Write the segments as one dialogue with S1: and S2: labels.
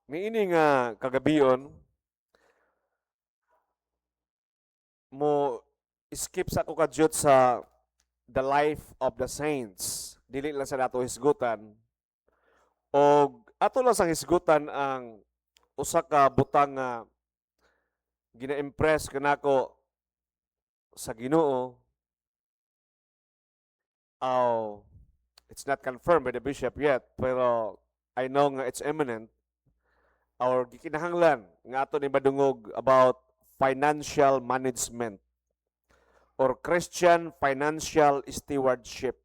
S1: Niini nga kagabion mo skip sa ako kadyot sa the life of the saints. Dili lang sa nato hisgutan o ato lang sang hisgutan ang usa ka butang nga gina-impress kanako sa Ginoo. Oh, it's not confirmed by the bishop yet, pero I know nga it's imminent. Or gikinahanglan nga ato ni madungog about financial management or Christian financial stewardship.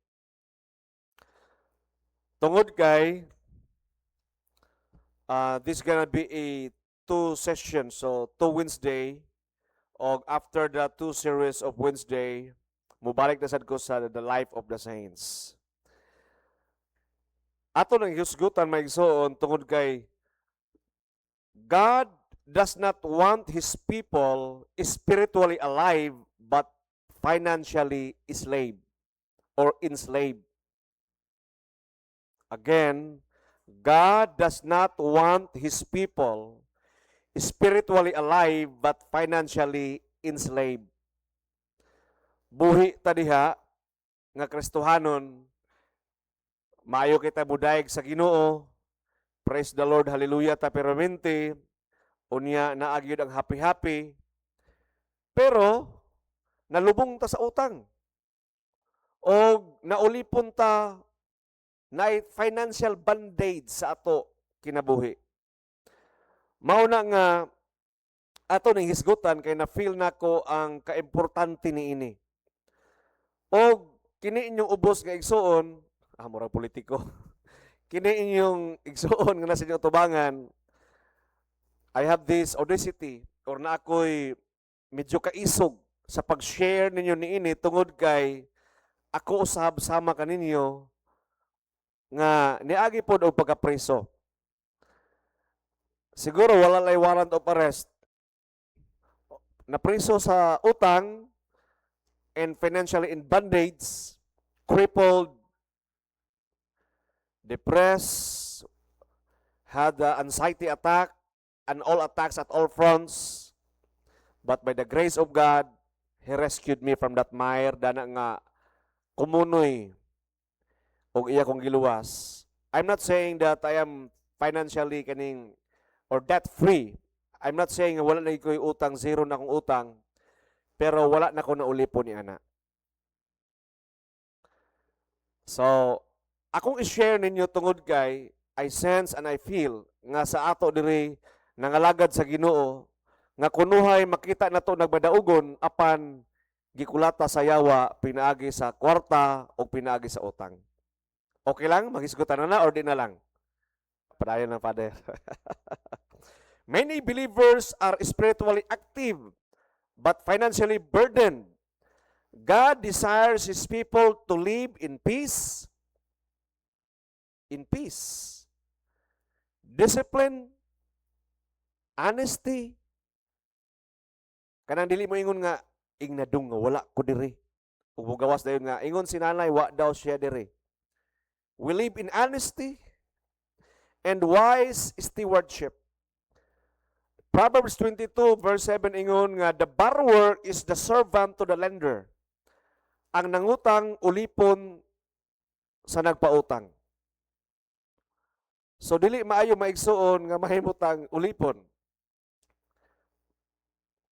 S1: Tungod kay this gonna be a two sessions, so two Wednesday, o after the two series of Wednesday, mubalik na sad ko sa the life of the saints. Ato nang husgutan maigsoon tungod kay God does not want His people spiritually alive but financially enslaved or enslaved. Again, God does not want His people spiritually alive but financially enslaved. Buhi ta diha nga Kristohanon, maayo kita budayeg sa Ginoo. Praise the Lord, hallelujah ta peramente. Unya naagyod ang happy-happy. Pero nalubong ta sa utang. O naulipon ta na financial band-aid sa ato kinabuhi. Mao na nga ato ning hisgutan kay na feel nako ang kaimportante niini. O kini inyong ubos nga igsuon, murag politiko. Kini inyong igsuon nga nasa inyong tubangan, I have this audacity or na ako'y medyo kaisog sa pag-share ninyo niini tungod kay ako usab sama kaninyo nga niagi pod og pagkapreso. Siguro wala lay warrant of arrest. Napreso sa utang and financially in bondage, crippled, depressed, had anxiety attack, and all attacks at all fronts. But by the grace of God, He rescued me from that mire, dana nga kumunoy og iya kong giluwas. I'm not saying that I am financially kaning or debt free. I'm not saying wala na ko'y utang, zero na akong utang, pero wala na ko na ulipon ni ana. So, akong i-share ninyo tungod kay I sense and I feel nga sa ato diri nangalagad sa Ginoo nga kunuhay makita nato nagbadaugon apan gikulata sa yawa pinaagi sa kwarta o pinaagi sa utang. Okay lang? Maghisgutan na or di na lang? Padayon ng Father. Many believers are spiritually active but financially burdened. God desires His people to live in peace, discipline, honesty. Kanang dili mo ingon nga ingnadung nga wala ko diri. Ug gawas dayon nga ingon si nanay wa daw siya diri. We live in honesty and wise stewardship. Proverbs 22 verse 7 ingon nga the borrower is the servant to the lender. Ang nangutang ulipon sa nagpautang. So dili maayo maigsuon nga mahimutang ulipon.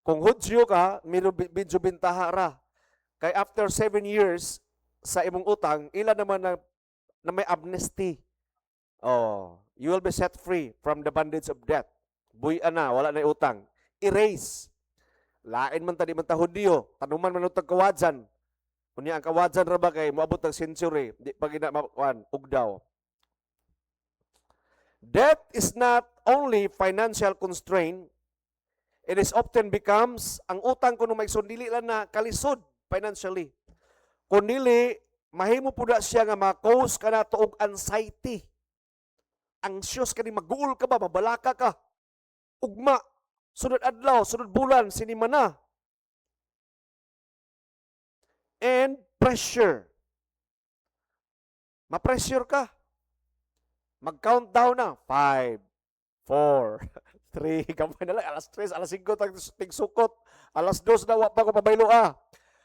S1: Kung Hudyo ka, medyo bintaha ra. Kay after 7 years sa imong utang, ila naman na may amnesty. Oh, you will be set free from the bondage of debt. Buya na, wala na utang. Erase. Lain man tadi man ta Hudyo, tanuman man utang kawadsan. Unya ang kawadsan ra ba kay moabot ng century, di pa gina makuan ugdaw. Debt is not only financial constraint, it is often becomes, ang utang kuno maigsoon dili lang na kalisod financially. Kung dili, mahimo po na siya nga ma-cause ka na tuog anxiety. Anxious ka ni mag-uul ka ba, mabalaka ka. Ugma, sunod adlaw, sunod bulan, sinima na. And pressure. Ma-pressure ka. Mag-countdown na. 5, 4, 3, gamay na lang, alas 3, alas 5, tigsukot, alas 2 na, wa pa ko pabaylo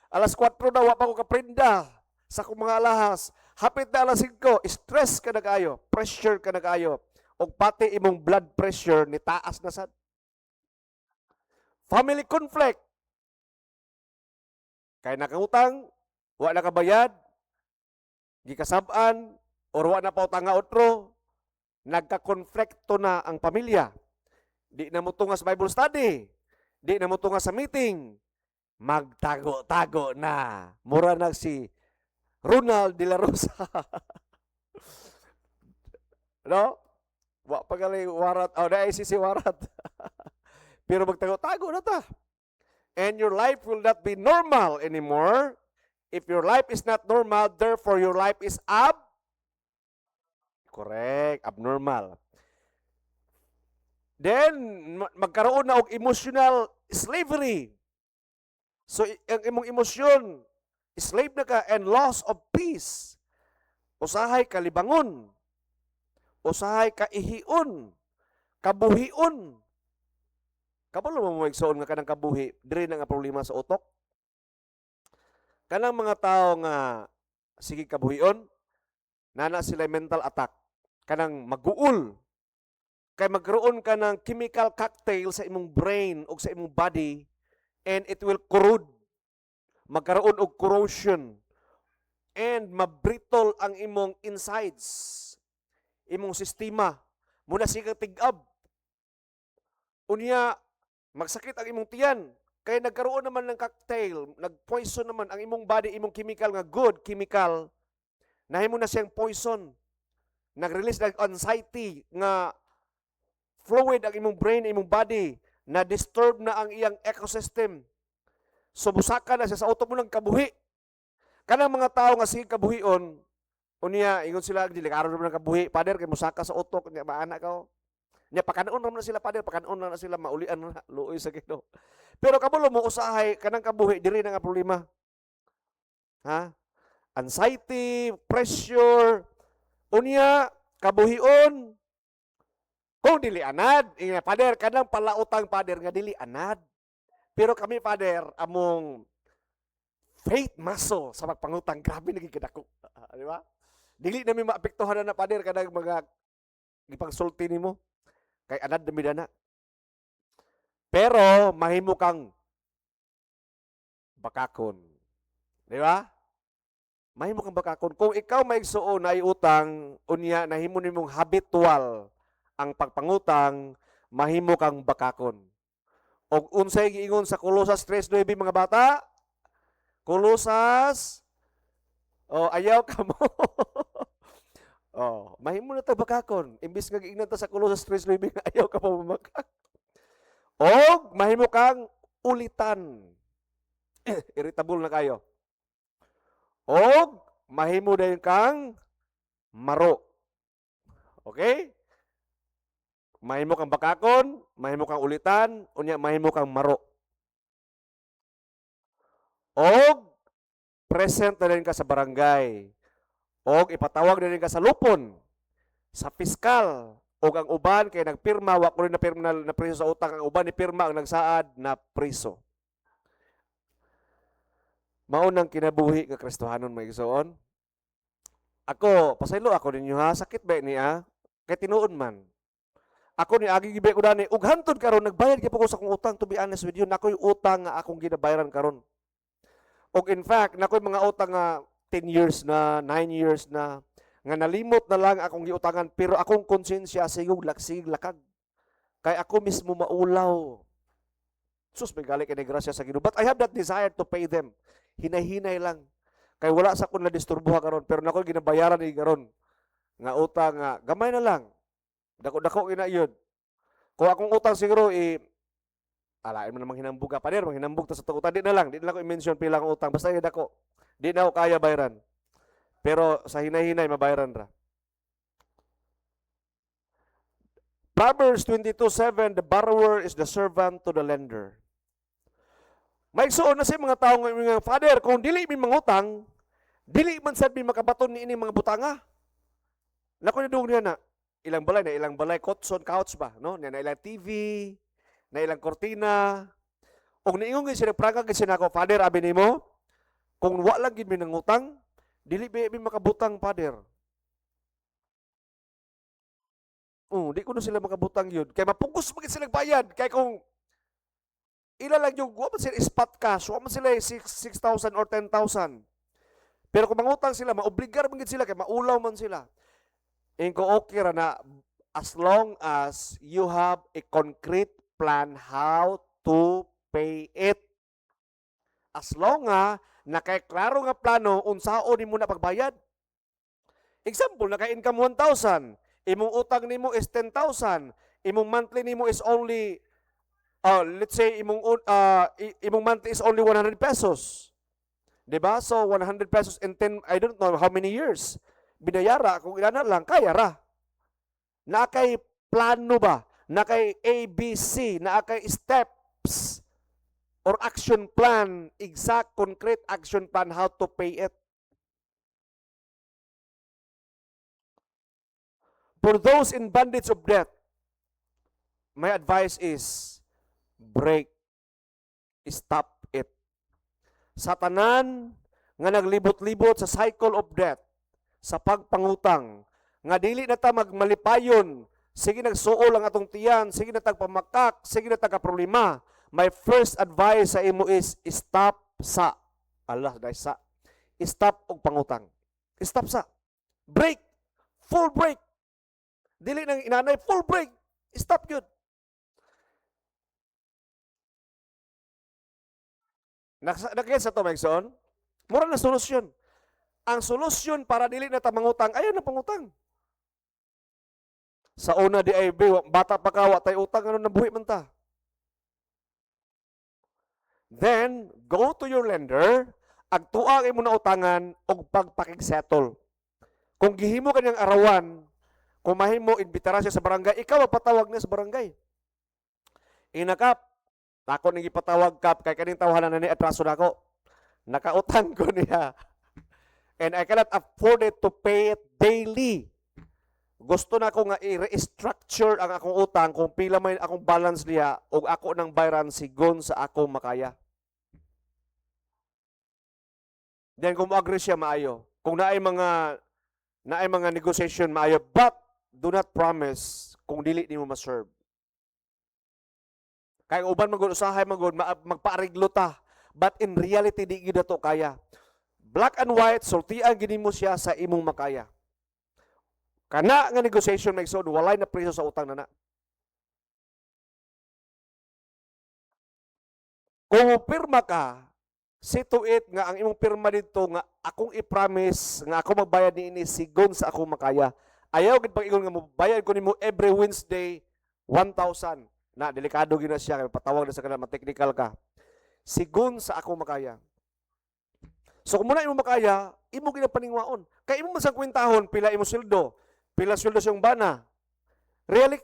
S1: alas 4 na, wa pa ko kaprinda sa akong mga alahas, hapit na alas 5, stress ka na kayo, pressure ka na kayo, o pati imong blood pressure ni taas na sad. Family conflict, kay nakangutang, wa na kabayad, gikasab-an, or wa na pa utang nga otro, nagka-konflikto na ang pamilya. Di na mo tunga sa Bible study, di na mo tunga sa meeting, magtago-tago na. Mura na si Ronald de la Rosa. No? Wa pa gali warat, na si warat. Pero magtago-tago na ta. And your life will not be normal anymore. If your life is not normal, therefore your life is abnormal. Then, magkaroon na og emotional slavery. So, ang imong emosyon, slave na ka, and loss of peace. Usahay kalibangon. Usahay kaihion. Kabuhion. Kabalo mo magsuon nga kanang kabuhi, diri na nga problema sa utok. Kanang mga tao nga sige kabuhion, nana sila mental attack. Kanang maguol. Kay magkaroon ka ng chemical cocktail sa imong brain o sa imong body, and it will corrode. Magkaroon og corrosion. And mabrittle ang imong insides. Imong sistema. Muna siya tig-ab. Unya, magsakit ang imong tiyan. Kaya nagkaroon naman ng cocktail, nag-poison naman ang imong body, imong chemical nga good chemical, nahimo na siyang poison. Nag-release ng anxiety nga fluid ang imong brain, imong body, na disturb na ang iyang ecosystem. So busaka na siya sa utok mo ng kabuhi. Kanang mga tao nga sige kabuhion, unya ingon sila dili karon naman ng kabuhi, pader kay musaka sa utok, nya maana ka. Nya pakanon naman na sila pader, pakanon na sila maulian na luoy sa Ginoo. Pero kabulo mo usahay kanang kabuhi diri na nga problema. Ha? Anxiety, pressure, unya kabuhion. Kung dili anad, pader kanang palautang pader nga dili anad. Pero kami pader among faith muscle sa pagpangutang grabe naging kadako. Di ba? Dili namin maapektuhan na pader kanang mga gipagsulti nimo. Kay anad na midana. Pero mahimo kang bakakon. Di ba? Mahimo kang bakakon. Kung ikaw maigsuon na utang, unya nahimo nimong habitual ang pagpangutang, mahimo kang bakakon. Og unsay giingon sa Kolosas 3:9 mga bata? Kolosas, ayaw ka mo. Mahimo na ta bakakon. Imbis nga giingnan ta sa Kolosas 3:9 nga ayaw ka mo makak. Og mahimo kang ulitan. Irritable na kayo. Og mahimo din kang maro. Okay? Mahimo kang bakakon, mahimo kang ulitan, unya mahimo kang maro. Og present na din ka sa barangay. Og ipatawag na din ka sa lupon, sa piskal, og ang uban kay nagpirma, wa ko rin napirma na priso sa utang, ang uban ni pirma ang nagsaad na priso. Maunang kinabuhi nga Kristohanon may igsoon. Ako, pasaylo ako ninyo ha, sakit ba niya? Kay tinuod man. Ako ni agi gibe ko dani ug hantod karon nagbayad gyud ko sa akong utang, to be honest with you, nakoy utang nga akong ginabayaran karon. Og in fact, nakoy mga utang nga 10 years na, 9 years na nga nalimot na lang akong giutangan, pero akong konsensya sigog lakag. Kay ako mismo maulaw. Sus, may gali kay grasya sa Ginoo. But I have that desire to pay them. Hinay-hinay lang. Kay wala sa kun na disturbuha karon, pero nakoy ginabayaran ni karon nga utang nga gamay na lang. Dako-dako ina yun. Kung akong utang siguro, alain mo namang hinambog ka. Pader, hinambog ta sa utang. Di na lang ko i-mention pila akong utang. Basta yun ako. Di na ako kaya bayaran. Pero sa hinay-hinay, mabayaran ra. Proverbs 22:7, the borrower is the servant to the lender. May suon na sa mga tao nga, Father, kung dili mi mangutang, dili man sad mi makabaton ni ini mga butanga. Nako ni dugong niya na, ilang balay kotson couch ba, no? Na ilang TV, na ilang kortina. Og niingon gyud sila prangka gyud sila ko, Father, abi nimo, kung wa lang gid mi nangutang, dili ba mi makabutang, Father. Di ko na sila makabutang yun. Kaya mapugos magit sila bayad. Kaya kung ila lang yung, wa man sila spot cash, wa man sila 6,000 or 10,000. Pero kung mangutang sila, maobligar magit sila, kaya maulaw man sila. Ko okay ra na, as long as you have a concrete plan how to pay it. As long na kay klaro nga plano, unsaon nimo na pagbayad. Example, naka-income 1,000, imong utang nimo is 10,000, imong monthly nimo is only, let's say, imong monthly is only 100 pesos. Diba? So, 100 pesos in 10, I don't know how many years. Binayara, kung ilan na lang, kaya ra. Na kay plano ba? Na kay ABC, na kay steps or action plan, exact concrete action plan how to pay it. For those in bondage of debt, my advice is break. Stop it. Sa tanan nga naglibot-libot sa cycle of debt, sa pagpangutang, nga dili na ta magmalipayon, sige nagsuol ang atong tiyan, sige na tagpamakak, sige na tagka-problema. My first advice sa imo is stop sa. Stop og pangutang. Stop sa. Break. Full break. Dili nang inanay, full break. Stop yun. Nakagets sa to, Megson? Mura na solusyon. Ang solusyon para dili na ta mangutang, ayaw na pangutang. Sa una di ay bata pa ka, tay utang, ano nabuhi man ta. Then, go to your lender, agtuang imo na utangan, og pagpakig-settle. Kung gihimo kanyang arawan, kung mahimo imbitara siya sa barangay, ikaw magpatawag na sa barangay. Inakap, ako nang ipatawag kap, kay kaning tawanan na ni atraso na ako. Nakautang ko niya. And I cannot afford it to pay it daily. Gusto na ko nga i-restructure ang akong utang kung pila may akong balance niya o ako nang bayaran sigon sa akong makaya. Then kung mo-agree siya, maayo. Kung naay mga negotiation, maayo. But, do not promise kung dili ni mo ma-serve. Kaya uban mag-usahay magpaariglo ta. But in reality, di gid to kaya. Black and white, sultian gini mo siya sa imong makaya. Kana nga negotiation may sod, walay na preso sa utang na. Kung pirma ka, see to it nga ang imong pirma dito nga akong i-promise nga ako magbayad niini sigon sa akong makaya. Ayaw gid pag-ingon nga mobayad ko nimo every Wednesday 1,000. Na delikado gina siya kay patawag na sa kanila technical ka. Sigon sa akong makaya. So kung muna imo makaya, imo ginapaningwaon. Kay imo masang kwentahon pila imo sweldo, pila sweldo sa iyong bana.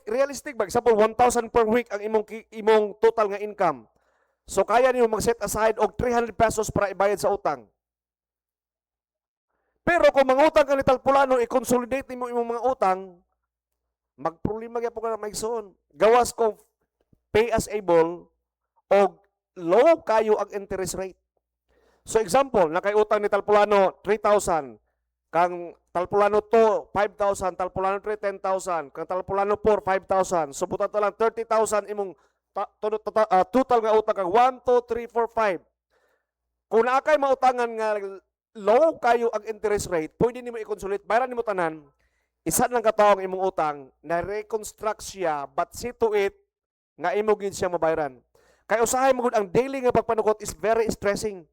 S1: Realistic ba? Example, 1,000 per week ang imong total nga income. So kaya nimo mag-set aside og 300 pesos para ibayad sa utang. Pero kung mangutang ka ni Talpulano, i-consolidate nimo imong mga utang, magproblema gyapon ka na maigsoon. Gawas ko pay as able o low kayo ang interest rate. So example, nakaiutang ni Talpulano 3,000, kang Talpulano 2 5,000, Talpulano 3 10,000, kang Talpulano 4 5,000. So buta to lang 30,000 imong total nga utang kang 1 2 3 4 5. Kung naakay mautangan nga low kayo ang interest rate, pwede nimo i-consolidate, bayaran nimo tanan. Isa lang katawo ang imong utang, na reconstruct siya, but see to it nga imo gid siya mabayaran. Kay usahay mo gud ang daily nga pagpanukot is very stressing.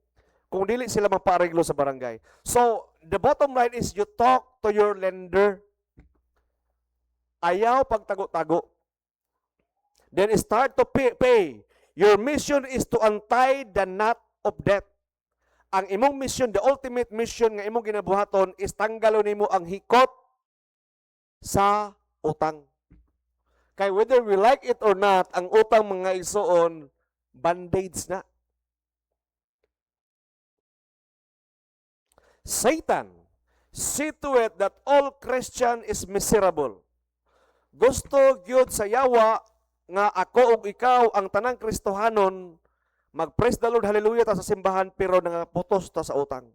S1: Kung dili sila magpaariglo sa barangay. So, the bottom line is you talk to your lender. Ayaw pagtago-tago. Then start to pay. Your mission is to untie the knot of debt. Ang imong mission, the ultimate mission nga imong ginabuhaton is tanggalon nimo ang hikot sa utang. Kay whether we like it or not, ang utang mga igsoon, band-aids na. Satan, see to it that all Christian is miserable. Gusto gyud sa yawa nga ako ug ikaw ang tanang Kristohanon mag-praise the Lord, hallelujah ta sa simbahan pero nangaputos ta sa utang.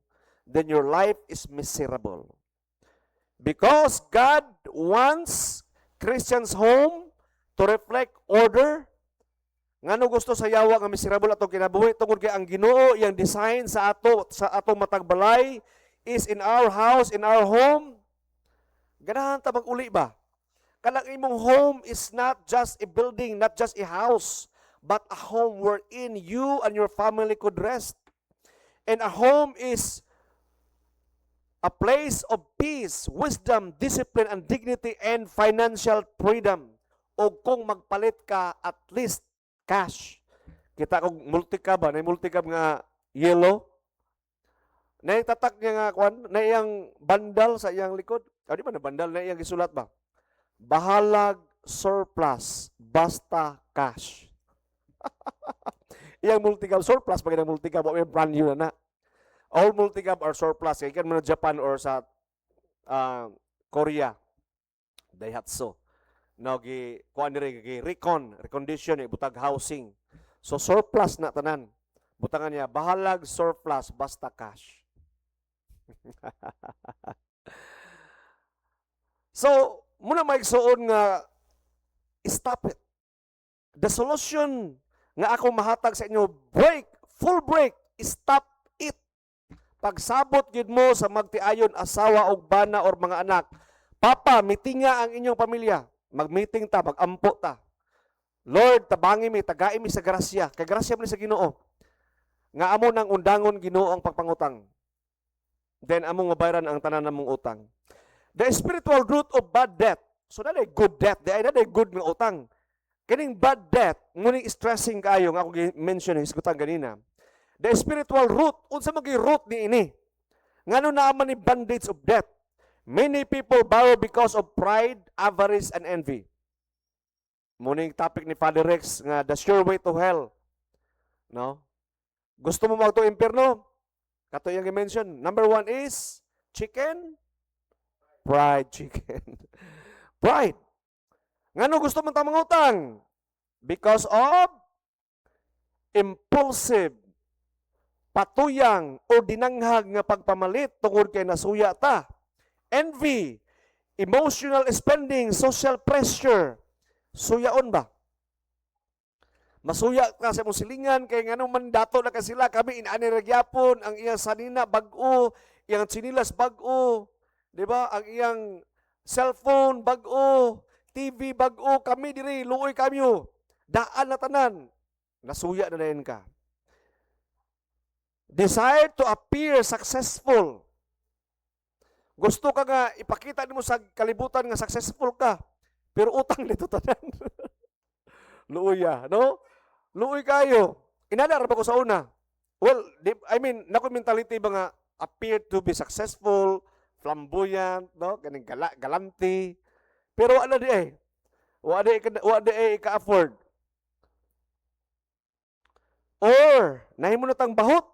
S1: Then your life is miserable. Because God wants Christians home to reflect order. Ngano gusto sa yawa nga miserable atong kinabuhi tungod kay ang Ginoo yang design sa atong matag balay is in our house, in our home. Ganahan ta mag-uli ba? Kanang imong home is not just a building, not just a house, but a home wherein you and your family could rest. And a home is a place of peace, wisdom, discipline, and dignity, and financial freedom. O kung magpalit ka, at least cash. Kita kung multicab ba? Na multicab nga yellow. Na yung tatak niya nga, kwan, na iyang bandal sa iyang likod. Di ba na bandal na iyang gisulat ba? Bahalag surplus, basta cash. Iyang multicab surplus, pag yung multicab, may brand new na. All multicab are surplus. Kaya kan mo na Japan or sa Korea. Daihatsu. No, kuan diri recondition butag housing. So surplus na tanan. Butangan niya bahalag surplus basta cash. So, muna maigsuon nga stop it. The solution nga ako mahatag sa inyo, full break, stop it. Pagsabot gid mo sa magtiayon asawa o bana or mga anak, Papa, mitinga ang inyong pamilya. Mag-meeting ta, mag-ampo ta. Lord, tabangi mi, tagai mi sa grasya. Kay grasya mo sa Ginoo. Nga amo nang undangon Ginoo ang pagpangutang. Then among mabayaran ang tanan namong utang. The spiritual root of bad debt. So na good debt. Di ay na good nga utang. Kining bad debt, ngunit stressing kayo nga ako mention hisgutan ganina. The spiritual root, unsa magi root ni ini? Ngano naaman ni bondage of debt? Many people borrow because of pride, avarice, and envy. Muning topic ni Father Rex nga the sure way to hell. No? Gusto mo magto impierno? Kato yung i-mention. Number 1 is chicken. Pride chicken. Pride. Ngano gusto mo tamang utang? Because of impulsive, patuyang, o dinanghag nga pagpamalit tungod kay nasuya ta. Envy, emotional spending, social pressure. Suyaon ba? Masuya ka sa mong silingan, kay nga nung mandato na ka sila, kami inaani ragyapon, ang iyang sanina bago, iyang sinilas bago, di ba? Ang iyang cellphone bago, TV bago, kami diri, luoy kamyo. Daan na tanan, nasuya na rin ka. Desire to appear successful. Gusto ka nga, ipakita mo sa kalibutan nga successful ka, pero utang nito tanan. Luoy no? Luoy kayo. Inadar ba ko sa una? Well, nako mentality ba nga appear to be successful, flamboyant, no? Ganing galanti. Pero wala di eh. Wala di ka-afford. Or, nahimo na tang bahot.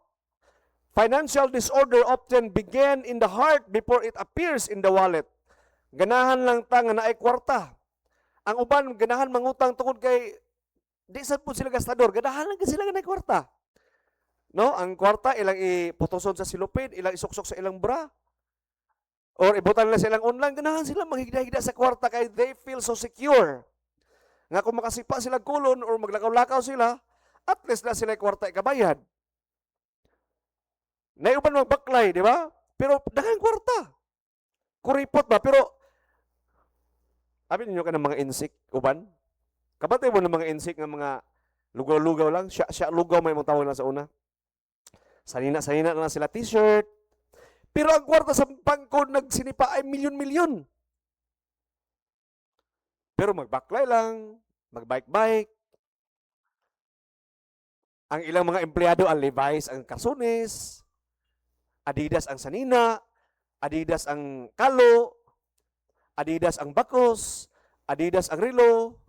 S1: Financial disorder often begin in the heart before it appears in the wallet. Ganahan lang ta nga naay kwarta. Ang uban ganahan mangutang tungod kay di sad po sila gastador, ganahan lang sila nga naay kwarta. No, ang kwarta ilang iputoson sa silupid, ilang isuksok sa ilang bra. Or ibutan nila sa ilang online, ganahan sila manghigda-higda sa kwarta kay they feel so secure. Nga kung makasipa sila kulon or maglakaw-lakaw sila, at least na sila kwarta ikabayad. Naiuban magbaklay, di ba? Pero daghang kwarta. Kuripot ba? Pero, sabi ninyo ka ng mga insik, uban? Kabatay mo ng mga insik ng mga lugaw-lugaw lang? Siya lugaw may mong tawag na sa una. Sanina na sila t-shirt. Pero ang kwarta sa bangko nagsinipa ay milyon-milyon. Pero magbaklay lang, magbike-bike. Ang ilang mga empleyado, ang Levi's, ang Kasunis, Adidas ang sanina, Adidas ang kalo, Adidas ang bakos, Adidas ang rilo,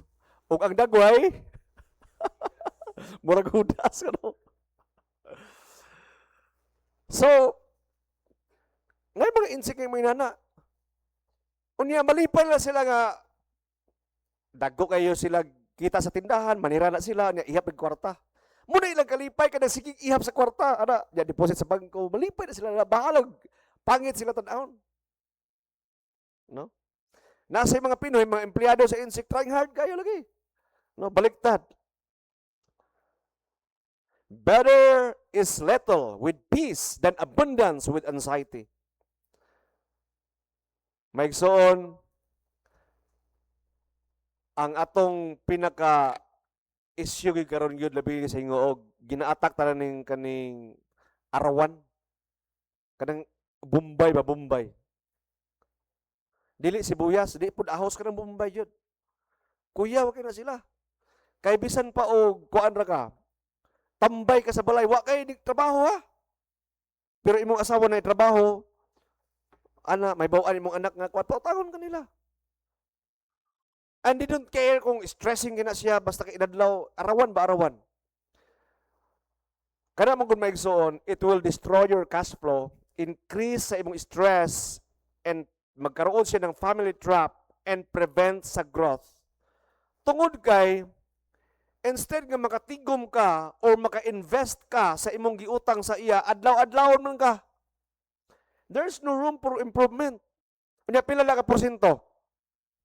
S1: ug ang dagway, murag hudas. Ano? So, ngay mga insik ng mga nana, unya malipay na sila nga Dagko kayo sila kita sa tindahan, manira na sila, nya ihap ng kwarta. Muna ilang kalipay kada sige ihap sa kwarta, ana, nya deposit sa bangko, malipay na sila na bahalag. Pangit sila tan-aon. No? Nasa mga Pinoy, mga empleyado sa insect, trying hard kayo lagi. No, baliktad. Better is little with peace than abundance with anxiety. Maigsoon, ang atong pinaka issue gyud karon gyud labi sa hingoog, ginaatak ta ning kaning arawan. Kanang Bombay ba Bombay. Dili sibuyas, di pud ahos kanang Bombay jud. Kuya, wa kay na sila. Kay bisan pa og kuan ra ka. Tambay ka sa balay, wa kay di trabaho ha. Pero imong asawa na trabaho, ana may baw-an imong anak nga kuan pautangon kanila. And they don't care kung stressing gina siya basta kay inadlaw, arawan ba arawan. Kana mo kun maigsoon, it will destroy your cash flow, increase sa imong stress, and magkaroon siya ng family trap and prevent sa growth. Tungod kay instead nga makatigom ka or maka-invest ka sa imong giutang sa iya, adlaw-adlawon man ka. There's no room for improvement. Unya pila la ka porsyento?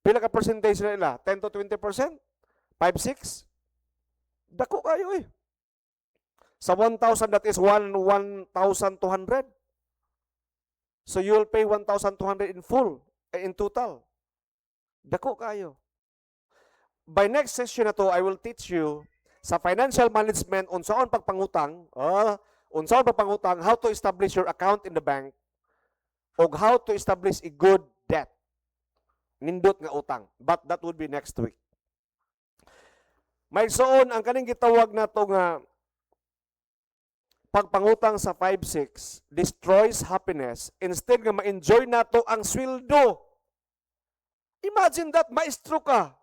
S1: Pila ka percentage nila? 10 to 20%? 5, 6? Dako kayo eh. Sa 1,000, that is 1,200. So you will pay 1,200 in full, in total. Dako kayo. By next session na to, I will teach you sa financial management, unsaon pagpangutang, how to establish your account in the bank, o how to establish a good debt. Nindot nga utang. But that would be next week. May soon, ang kaning gitawag na to nga pagpangutang sa 5-6 destroys happiness instead nga ma-enjoy nato ang sweldo. Imagine that, maestro ka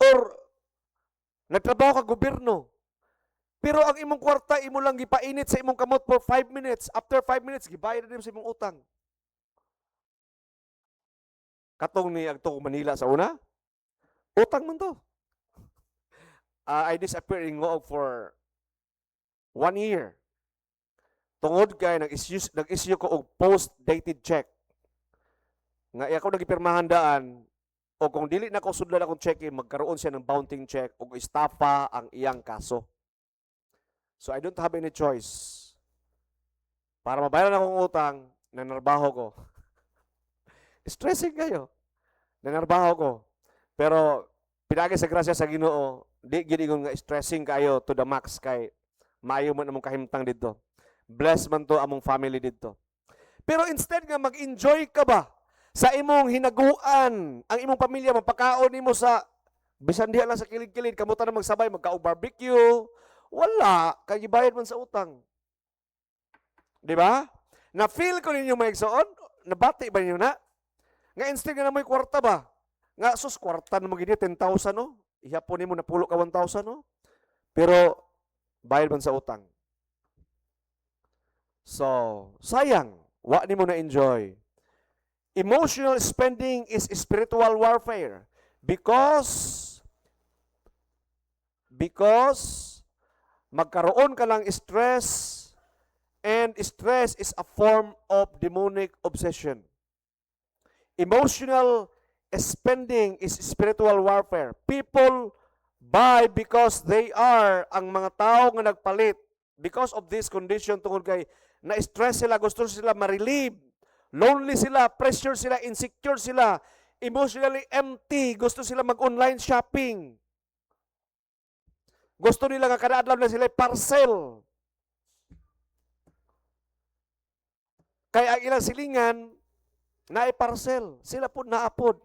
S1: or nagtrabaho ka gobyerno. Pero ang imong kwarta, imo lang gipainit sa imong kamot for 5 minutes. After 5 minutes, gibayad na din sa imong utang. Katong ni agto Manila sa una, utang man to. I disappeared in Ngoog for 1 year. Tungod kay nag-issue ko og post-dated check. Nga ako nagipirmahan daan, o kung dili na ko sudlan akong check, magkaroon siya ng bouncing check o estafa ang iyang kaso. So I don't have any choice. Para mabayaran akong utang, nanarbaho ko. Stressing kayo. Nanarbaho ko. Pero pinagi sa grasya sa Ginoo, di gid ingon nga stressing kayo to the max kay maayo man among kahimtang didto. Bless man to among family didto. Pero instead nga mag-enjoy ka ba sa imong hinaguan, ang imong pamilya mapakaon nimo sa bisan diha lang sa kilid-kilid, kamuta na magsabay magkaog barbecue, wala kay gibayad man sa utang. Di ba? Na feel ko ninyo maigsoon, nabati ba ninyo na? Nga instead nga na may kwarta ba? Nga sus kwarta na magini 10,000 no? Ihapon nimo na pulo ka 1,000 no? Pero bayad man sa utang. So, sayang, wa nimo na enjoy. Emotional spending is spiritual warfare because magkaroon ka lang stress, and stress is a form of demonic obsession. Emotional spending is spiritual warfare. People buy because they are, ang mga tao nga nagpalit because of this condition tungod kay na-stress sila, gusto sila ma-relieve, lonely sila, pressure sila, insecure sila, emotionally empty, gusto sila mag-online shopping. Gusto nila nga kada adlaw na sila parcel. Kaya ang ilang silingan, na-parcel. Sila po naapod.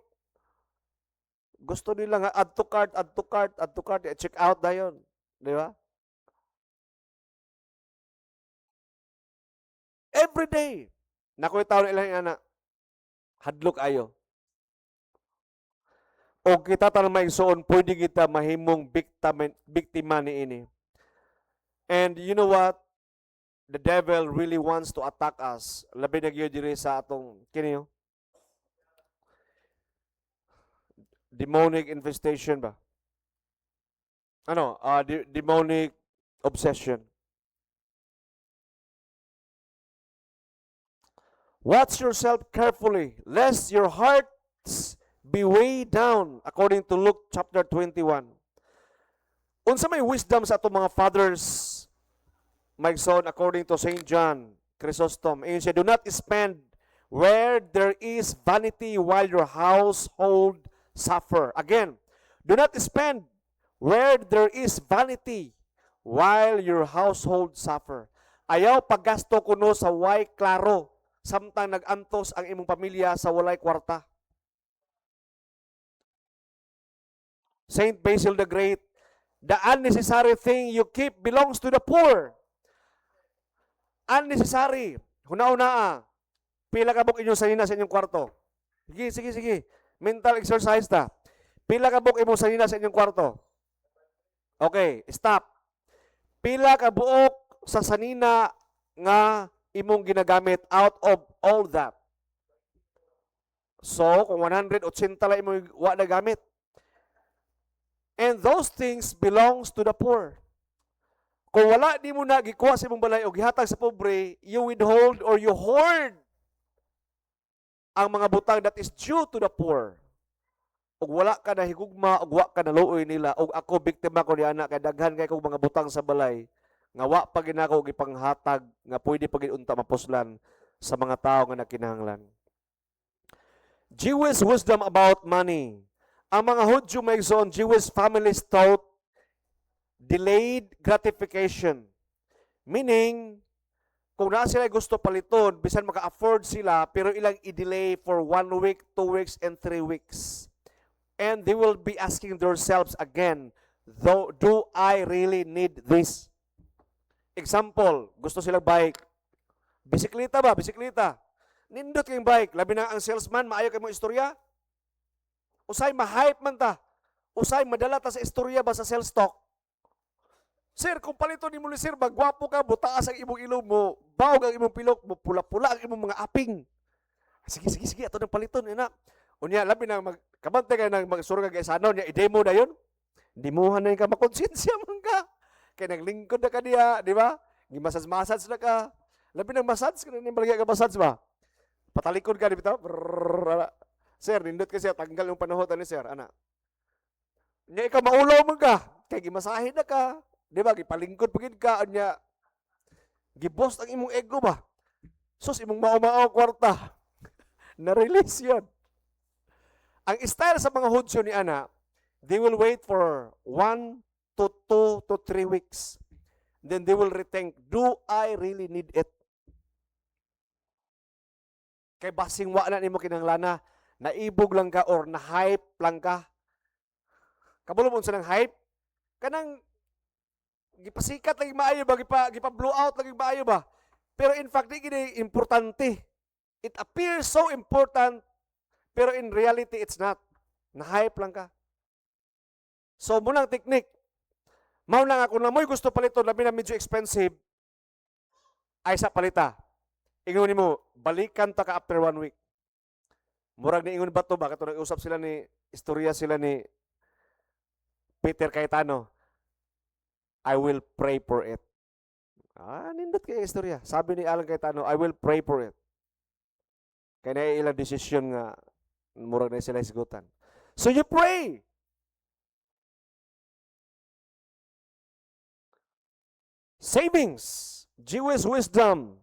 S1: Gusto nila nga add to cart, check out na yun. Di ba? Every day. Nakuha tao na ilang anak. Hadlok ayo. O kita tanang maigsoon, pwede kita mahimong biktima ni ini. And you know what? The devil really wants to attack us. Labi na gyud diri sa atong kini. Demonic infestation ba? Ano? Demonic obsession. Watch yourself carefully, lest your hearts be weighed down, according to Luke chapter 21. Unsa may wisdom sa atong mga fathers, my son, according to St. John Chrysostom. Ayun siya, do not spend where there is vanity while your household suffer. Again, do not spend where there is vanity while your household suffer. Ayaw paggasto kuno sa way klaro, samtang nagantos ang imong pamilya sa walay kwarta. Saint Basil the Great, the unnecessary thing you keep belongs to the poor. Unnecessary. Huna-una, pila ka buk inyong sanina sa inyong kwarto. Sige. Mental exercise ta. Pila ka buk imong sanina sa inyong kwarto. Okay, stop. Pila ka buok sa sanina nga imong ginagamit out of all that. So, kung 180 lang imong wa na gamit. And those things belongs to the poor. Kung wala di mo na gikuha sa imong balay o gihatag sa pobre, you withhold or you hoard ang mga butang that is due to the poor. Ug wala ka na higugma, ug wa ka na luoy nila, ug ako biktima ko ni anak kay daghan kay kog mga butang sa balay, nga wa pa ginako gipanghatag nga pwede pa gid unta mapuslan sa mga tawo nga nakinahanglan. Jewish wisdom about money. Ang mga Hudyo may igsoon, Jewish families taught delayed gratification. Meaning, kung na sila gusto paliton, bisan maka-afford sila, pero ilang i-delay for 1 week, 2 weeks, and 3 weeks. And they will be asking themselves again, do I really need this? Example, gusto silang bike. Bisikleta ba? Bisikleta. Nindot kayong bike. Labi na ang salesman, maayo kayo mong istorya. Usay ma-hype man ta. Usay madala ta sa istorya ba sa sales talk. Sir, kung palito ni mo ni sir, magwapo ka, butaas ang imong ilong mo, bawag ang imong pilok mo, pula-pula ang imong mga aping. Sige, ato ng paliton, ina. Unya, labi na kabante kayo ng magsurga kay sanon, i-demo na yun. Dimuhan na yung ka, makonsensya man ka. Kaya naglingkod na ka niya, di ba? Gimasas-masas na ka. Labi ng massage, kaya nang balagay ka massage ba? Patalikod ka, di ba? Sir, nindot kasi, tanggal yung panuhotan ni sir, ana. Nya ikaw maulaw mo ka, kaya gimasahin na ka. Di ba, gipalingkod pagid ka, anya, gibost ang imong ego ba? Sus, imong mao-mao kwarta. Na-release yun. Ang style sa mga Hudyo ni ana, they will wait for 1 to 2 to 3 weeks. Then they will rethink, do I really need it? Kay basing wa na nimo kinahanglan, naibog lang ka or na-hype lang ka. Kabalo mo sa nang hype, kanang gipasikat lagi maayo ba, gipa-blow out lagi maayo ba? Pero in fact, di gini importante. It appears so important, pero in reality, it's not. Na-hype lang ka. So, munang technique. Mao na nga, kung namoy gusto paliton, labi na medyo expensive, ay sa palita. Ingon mo, balikan ta ka after 1 week. Murag ni ingon ba to ba? Kato nag-usap sila ni, istorya sila ni Peter Cayetano. I will pray for it. Nindot kaya istorya. Sabi ni Alan Cayetano, I will pray for it. Kaya na ilang desisyon nga, murag na sila isgutan. So you pray. Savings. Jewish wisdom.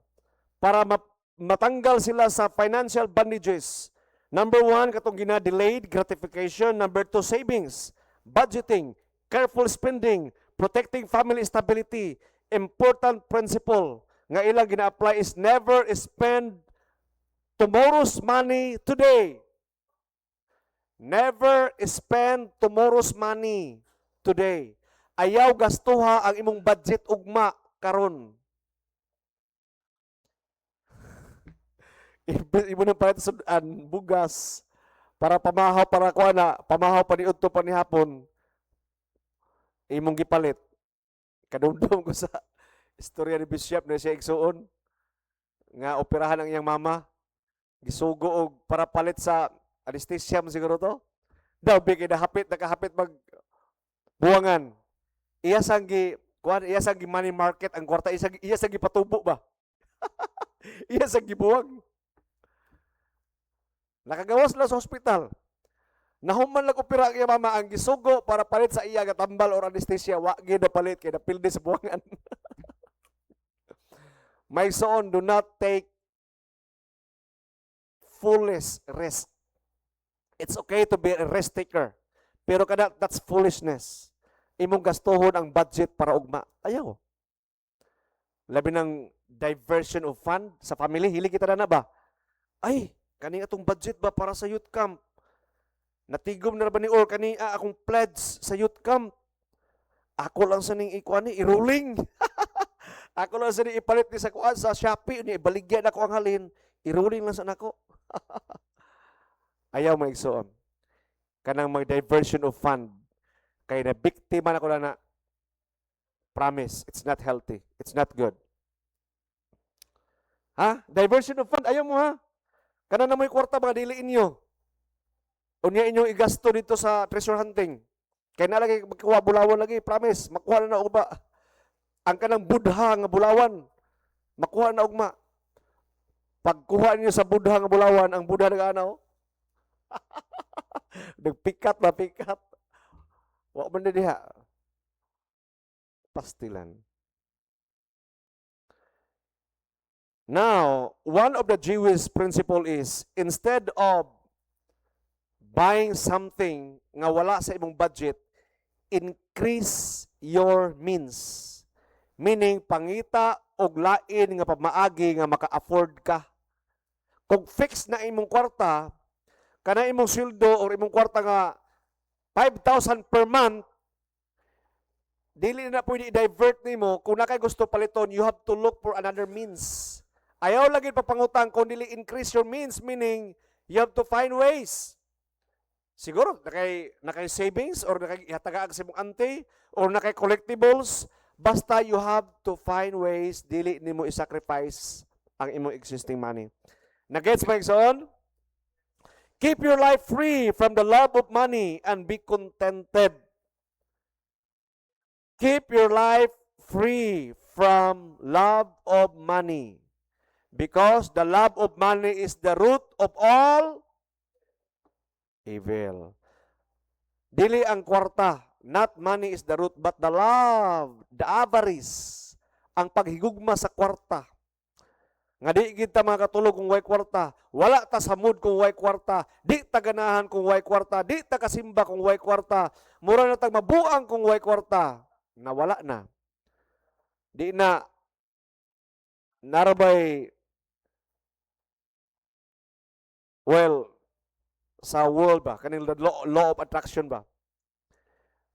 S1: Para matanggal sila sa financial bondages. Number 1, katong gina-delayed gratification. Number 2, savings. Budgeting. Careful spending. Protecting family stability. Important principle nga ilang gina-apply is never spend tomorrow's money today. Never spend tomorrow's money today. Ayaw gastuha ang imong budget ugma karon. Imo nang palit sudan bugas para pamahaw para kuana, pamahaw pa ni udto pa ni hapon. Imong gipalit. Kadumdum ko sa istorya ni Bishop na siya igsuon nga operahan ang iyang mama. Gisugo og para palit sa anesthesia siguro to. Daw bigay nakahapit mag buwangan. Iya sang gi money market ang kwarta, iya sang gi patubo ba? Iya sang gibuwang. Nakagawas lang sa hospital. Nahuman lang opera kay mama ang gisugo para palit sa iya nga tambal or anesthesia, wa gyud palit kay napildi sa buwangan. My son, do not take foolish risk. It's okay to be a risk taker. Pero that's foolishness. Imong gastuhon ang budget para ugma. Ayaw. Labi ng diversion of fund sa family, hili kita na ba? Ay, kani atong budget ba para sa youth camp? Natigom na ba ni or kani akong pledge sa youth camp? Ako lang sa ning ikuan ni i-rolling. Ako lang sa ning ipalit ni sa kuan sa Shopee ni ibaligyan ako ang halin. I-rolling lang sa nako. Ayaw maigsoon. Kanang mag-diversion of fund. Kaya na biktima na ko na promise, it's not healthy. It's not good. Ha? Diversion of fund, ayaw mo ha? Kana na mo'y kwarta mga diliin nyo. Unya inyong igasto dito sa treasure hunting. Kaya na lagi magkuha bulawan lagi, promise, makuha na ugma. Ang kanang budha nga bulawan, makuha na ugma. Pagkuha niyo sa budha nga bulawan, ang budha nag-anaw, nagpikat na pikat. Wa man na diha. Pastilan. Now, one of the Jewish principle is, instead of buying something nga wala sa imong budget, increase your means. Meaning, pangita og lain nga pamaagi nga maka-afford ka. Kung fix na imong kwarta, kana imong sweldo or imong kwarta nga 5,000 per month, dili na pwede i-divert nimo. Kung na kay gusto paliton, you have to look for another means. Ayaw lagi papangutang kung dili increase your means, meaning you have to find ways. Siguro, nakay savings or nakay ihatagaan sa imong ante or nakay collectibles, basta you have to find ways, dili nimo i-sacrifice ang imong existing money. Nagets ba igsoon? Keep your life free from the love of money and be contented. Keep your life free from love of money. Because the love of money is the root of all evil. Dili ang kwarta, not money is the root, but the love, the avarice, ang paghigugma sa kwarta. Nga di kita mga katulog kung way kwarta, wala ta sa mood kung way kwarta, di ta ganahan kung way kwarta, di ta kasimba kung way kwarta, mura na tag mabuang kung way kwarta, nawala na. Di na narabay, well, sa world ba, kanil law of attraction ba?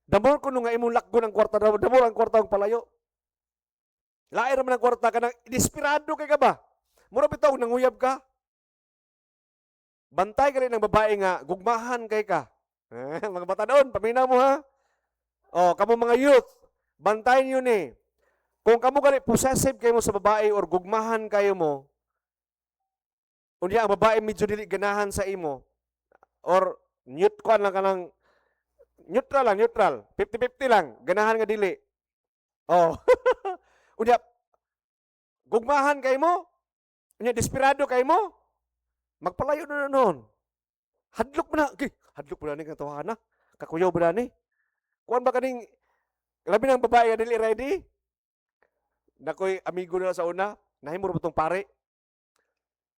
S1: Damor ko nung nga imong lakgo ng kwarta, damor ang kwarta ang palayo. Lain naman ang kwarta ka nang desperado kay ka ba? Mura bitaw nanguyab ka. Bantay ka rin ng babae nga, gugmahan kay ka. Mga bata doon, paminaw mo ha. O, kamo mga youth, bantayan yun eh. Kung kamo gali possessive kayo mo sa babae or gugmahan kayo mo, unya ang babae medyo dili ganahan sa imo, or neutral lang ka ng, neutral, 50-50 lang, ganahan nga dili. Oh. Unya, gugmahan kayo mo, unya desperado kayo mo, magpalayo na noon. Hadlok mo na, hadlok mo na ni katawahan na, kakuyaw mo na ni. Kuan ba kaning, labi ng babae nga dili ready? Nakoy amigo na sa una, nahimuro ba itong pare?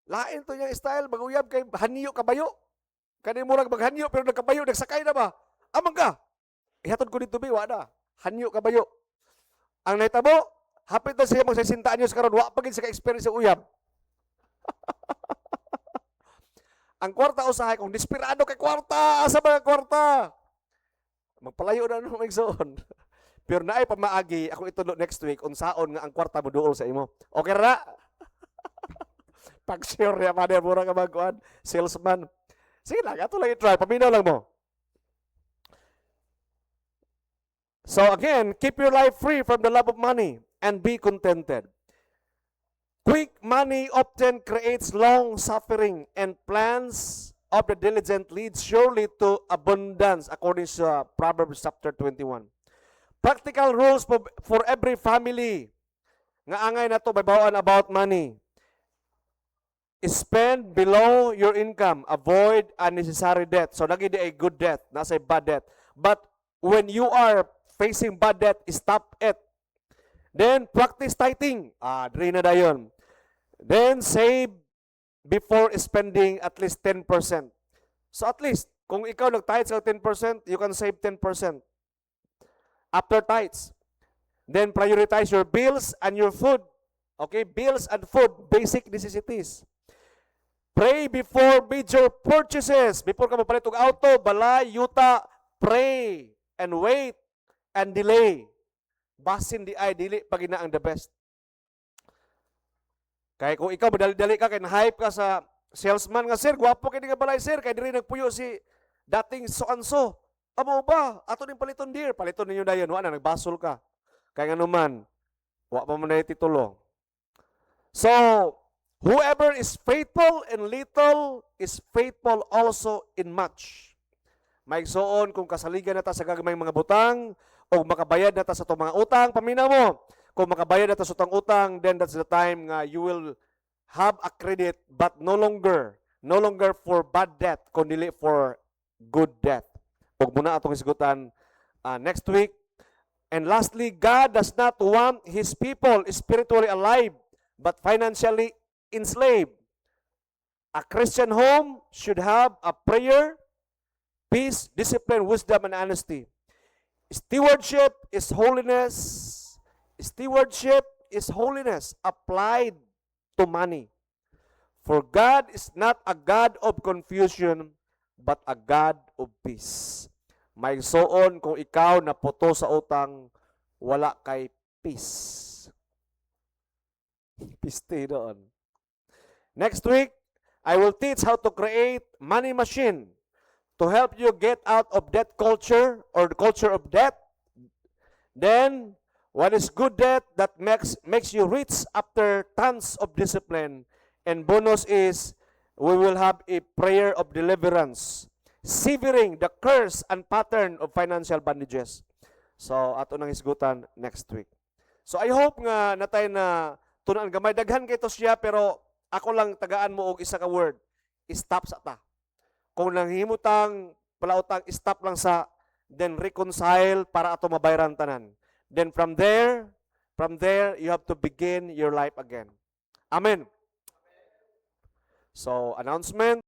S1: Lain to yung style, maguyab kay hanyo kabayo. Kani murag maghanyo pero nagkabayo, nagsakay na ba? Amang ka. Ihatod ko dito biwa na. Hanyo kabayo. Ang naitabo, hapit na siya magsasinta anyos karon, wa pagin sa ka-experience sa uyab. Ang kwarta usahay kung desperado kay kwarta, asa ba kwarta? Magpalayo na no magsoon. Pero naay pamaagi, ako ito next week, unsaon nga ang kwarta mo duol sa imo. Okay ra? Pag-sure ya, mother, mura ka magkuhan, salesman. Sige lang, ato lang i-try, paminaw lang mo. So again, keep your life free from the love of money and be contented. Quick money often creates long suffering and plans of the diligent leads surely to abundance, according to Proverbs chapter 21. Practical rules for every family. Nga angay na to baybawaan about money. Spend below your income. Avoid unnecessary debt. So, lagi di ay good debt. Nasa bad debt. But when you are facing bad debt, stop it. Then, practice tithing. Dre na dayon. Then, save before spending at least 10%. So, at least, kung ikaw nag-tithe sa 10%, you can save 10%. After tithes. Then, prioritize your bills and your food. Okay? Bills and food, basic necessities. Pray before major purchases. Before ka mapalit og auto, balay, yuta, pray and wait and delay. Basin di ay dili pag ina ang the best. Kaya kung ikaw madali-dali ka, kaya na-hype ka sa salesman nga, sir, gwapo kayo nga balay, sir, kaya diri nagpuyo si dating so-and-so. Amo ba? Ato ning paliton dear. Paliton ninyo dayon. Wala, nagbasol ka. Kaya nga naman, wa pa mo na titulo. So, whoever is faithful in little is faithful also in much. Maigsoon kung kasaligan na ta sa gagamay mga butang o makabayad na ta sa itong mga utang, pamina mo. Kung makabayad na ta sa itong utang, then that's the time nga you will have a credit but no longer for bad debt, kundi for good debt. Huwag muna atong isgutan next week. And lastly, God does not want His people spiritually alive but financially enslaved. A Christian home should have a prayer, peace, discipline, wisdom, and honesty. Stewardship is holiness. Stewardship is holiness applied to money. For God is not a God of confusion, but a God of peace. May soon kung ikaw naputo sa utang, wala kay peace. Piste doon. Next week, I will teach how to create money machine to help you get out of debt culture or the culture of debt. Then, what is good debt that makes you rich after tons of discipline. And bonus is, we will have a prayer of deliverance, severing the curse and pattern of financial bondages. So, ato nang isgutan next week. So, I hope nga natay na tunaan gamay. Daghan kay to siya, pero ako lang tagaan mo og isa ka word. Stop sa ta. Kung nanghimutang palautang, stop lang sa, then reconcile para ato mabayaran tanan. Then from there, you have to begin your life again. Amen. So, announcement.